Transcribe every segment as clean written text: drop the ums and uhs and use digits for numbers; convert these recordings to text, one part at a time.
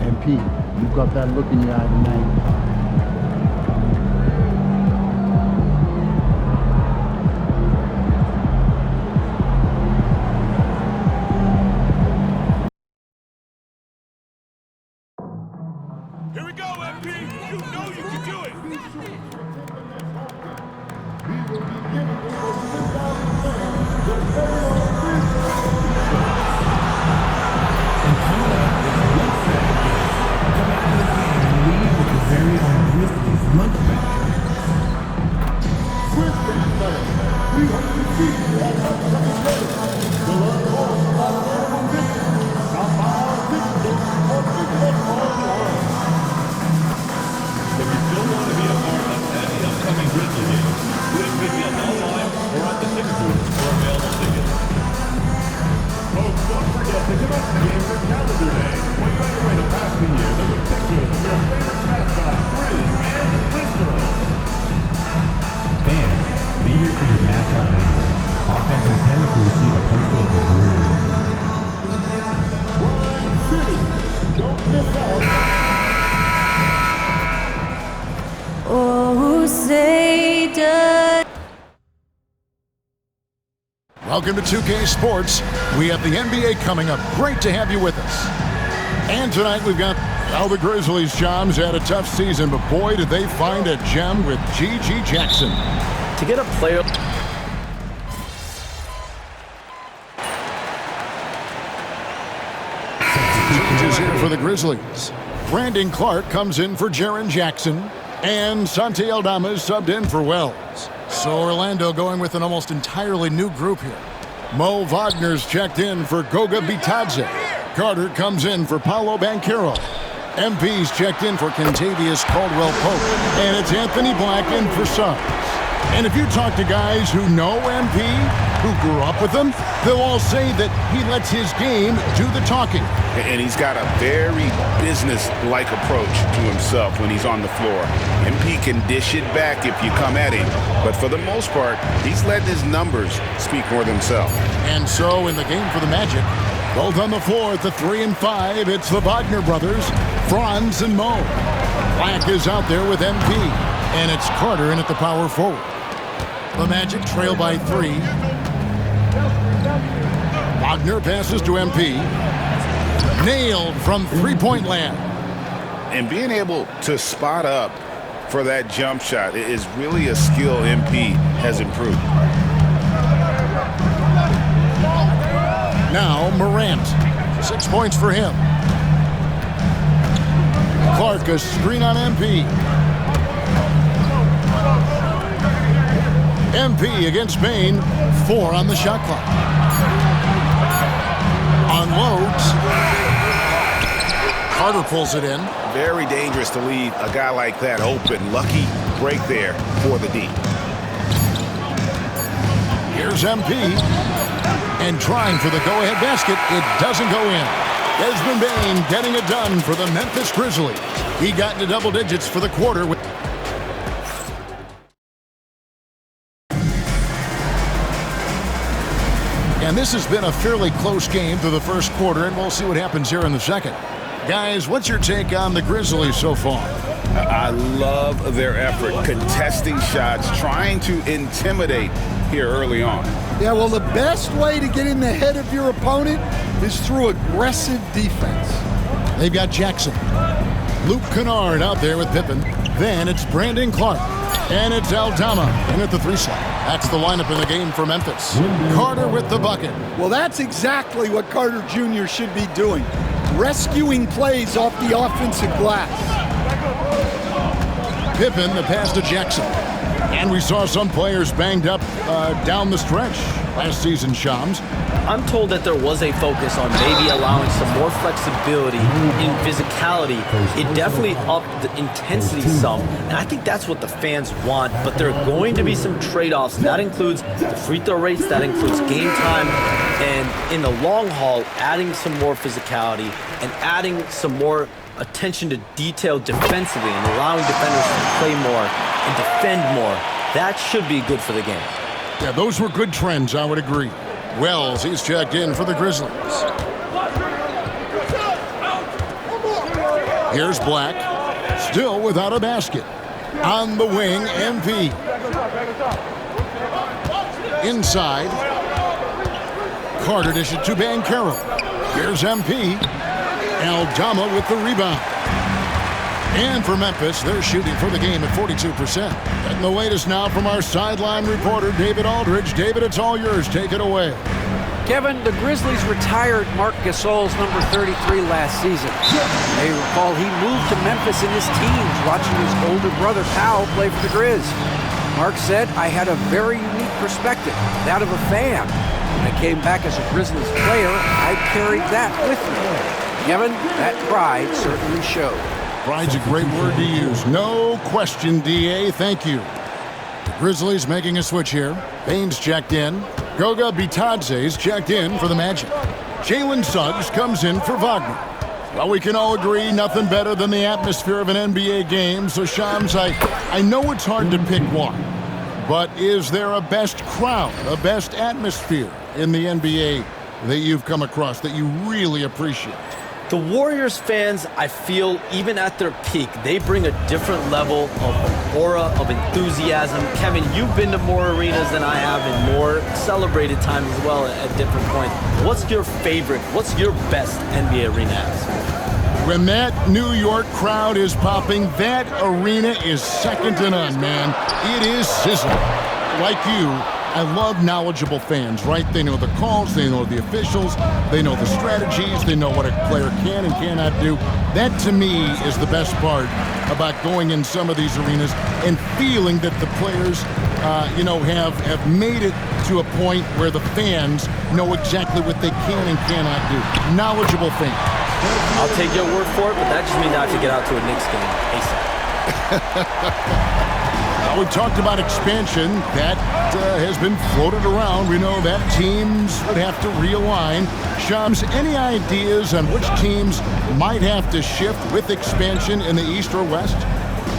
MP, you've got that look in your eye tonight. Here we go, MP! You know you can do it! Very own Grizzlies lunch bag. We hope to see you at upcoming days. To learn more about Global Vision, stop by our digital or visit us online. If you still want to be a part of any upcoming Grizzly games, please visit us online or at the ticket booth for available tickets. Folks, don't forget to give us Gamer Calendar Day. What better way to pass the year than with pictures of your favorite mascot, Grizz and Twister? Fans, be here for your mascot meeting. Offensive attendants will receive a poster of the brewery. Grind City. Don't miss out. Oh, say does. Welcome to 2K Sports. We have the NBA coming up. Great to have you with us. And tonight we've got how the Grizzlies, Shams, had a tough season, but boy, did they find a gem with G.G. Jackson. To get a player... Changes here for the Grizzlies. Brandon Clark comes in for Jaren Jackson, and Santi Aldama is subbed in for Wells. So Orlando going with an almost entirely new group here. Mo Wagner's checked in for Goga Bitadze. Carter comes in for Paolo Banchero. MP's checked in for Kentavious Caldwell-Pope. And it's Anthony Black in for Suggs. And if you talk to guys who know MP, who grew up with him, they'll all say that he lets his game do the talking. And he's got a very business-like approach to himself when he's on the floor. MP can dish it back if you come at him, but for the most part, he's letting his numbers speak for themselves. And so in the game for the Magic, both on the floor at the 3 and 5, it's the Wagner brothers, Franz and Mo. Black is out there with MP, and it's Carter in at the power forward. The Magic trail by 3. Wagner passes to MP. Nailed from three-point land. And being able to spot up for that jump shot is really a skill MP has improved. Now Morant. 6 points for him. Clark, a screen on MP. MP against Bain. 4 on the shot clock. Unloads. Carter pulls it in. Very dangerous to leave a guy like that open. Lucky break there for the D. Here's MP. And trying for the go-ahead basket. It doesn't go in. Desmond Bane getting it done for the Memphis Grizzlies. He got into double digits for the quarter. And this has been a fairly close game through the first quarter, and we'll see what happens here in the second. Guys, what's your take on the Grizzlies so far? I love their effort, contesting shots, trying to intimidate here early on. Yeah, well, the best way to get in the head of your opponent is through aggressive defense. They've got Jackson. Luke Kennard out there with Pippen. Then it's Brandon Clark. And it's Aldama in at the 3 slot. That's the lineup in the game for Memphis. Carter with the bucket. Well, that's exactly what Carter Jr. should be doing. Rescuing plays off the offensive glass. Pippen, the pass to Jackson. And we saw some players banged up down the stretch last season, Shams. I'm told that there was a focus on maybe allowing some more flexibility in physicality. It definitely upped the intensity some, and I think that's what the fans want, but there are going to be some trade-offs. That includes the free throw rates, that includes game time, and in the long haul, adding some more physicality and adding some more attention to detail defensively and allowing defenders to play more and defend more. That should be good for the game. Yeah, those were good trends, I would agree. Wells, he's checked in for the Grizzlies. Here's Black, still without a basket. On the wing, MP. Inside, Carter dishes to Banchero. Here's MP. Aldama with the rebound. And for Memphis, they're shooting for the game at 42%. And the latest now from our sideline reporter, David Aldridge. David, it's all yours. Take it away. Kevin, the Grizzlies retired Marc Gasol's number 33 last season. You may recall he moved to Memphis in his teens, watching his older brother Powell play for the Grizz. Marc said, "I had a very unique perspective, that of a fan. When I came back as a Grizzlies player, I carried that with me." Kevin, that pride certainly showed. Pride's a great word to use. No question, DA. Thank you. The Grizzlies making a switch here. Baines checked in. Goga Bitadze's checked in for the Magic. Jalen Suggs comes in for Wagner. Well, we can all agree nothing better than the atmosphere of an NBA game. So, Shams, I know it's hard to pick one, but is there a best crowd, a best atmosphere in the NBA that you've come across that you really appreciate? The Warriors fans, I feel, even at their peak, they bring a different level of aura, of enthusiasm. Kevin, you've been to more arenas than I have and more celebrated times as well at different points. What's your favorite, what's your best NBA arena atmosphere? When that New York crowd is popping, that arena is second to none, man. It is sizzling. Like you, I love knowledgeable fans, right? They know the calls, they know the officials, they know the strategies, they know what a player can and cannot do. That, to me, is the best part about going in some of these arenas and feeling that the players, have made it to a point where the fans know exactly what they can and cannot do. Knowledgeable fans. I'll take your word for it, but that just means I have to get out to a Knicks game ASAP. We talked about expansion. That has been floated around. We know that teams would have to realign. Shams, any ideas on which teams might have to shift with expansion in the East or West?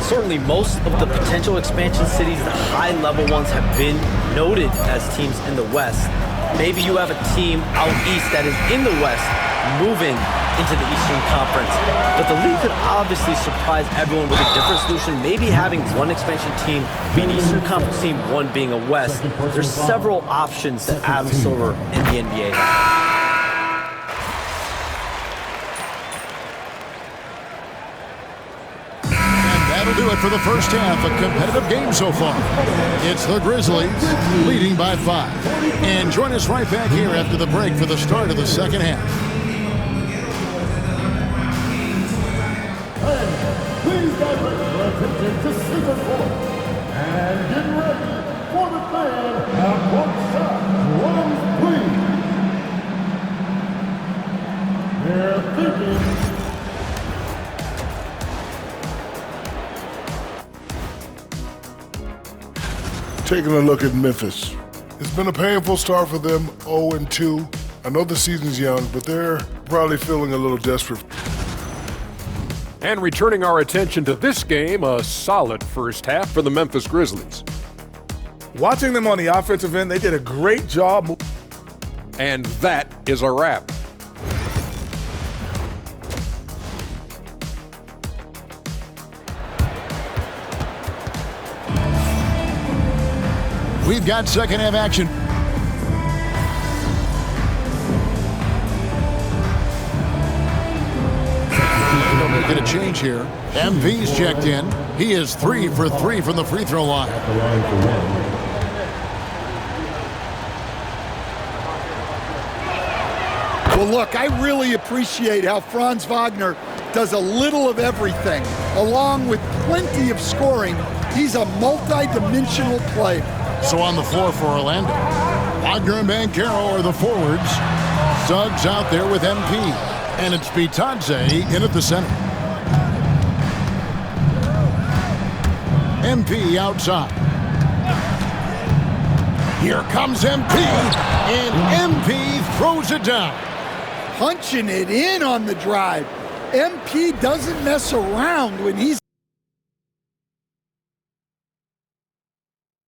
Certainly most of the potential expansion cities, the high-level ones, have been noted as teams in the West. Maybe you have a team out east that is in the West moving into the Eastern Conference. But the league could obviously surprise everyone with a different solution. Maybe having one expansion team be an Eastern Conference team, one being a West. There's several options that Adam Silver and the NBA have. That'll do it for the first half. A competitive game so far. It's the Grizzlies leading by 5. And join us right back here after the break for the start of the second half. Please direct your attention to center court. And get ready for the fan at one shot. Runs, please. They're thinking. Taking a look at Memphis. It's been a painful start for them, 0-2. I know the season's young, but they're probably feeling a little desperate. And returning our attention to this game, a solid first half for the Memphis Grizzlies. Watching them on the offensive end, they did a great job. And that is a wrap. We've got second half action. Don't make it a change here. MV's checked in. He is 3 for 3 from the free throw line. Well, look, I really appreciate how Franz Wagner does a little of everything. Along with plenty of scoring, he's a multi-dimensional player. So on the floor for Orlando, Wagner and Banchero are the forwards. Suggs out there with MP. And it's Bitadze in at the center. MP outside. Here comes MP. And MP throws it down. Punching it in on the drive. MP doesn't mess around when he's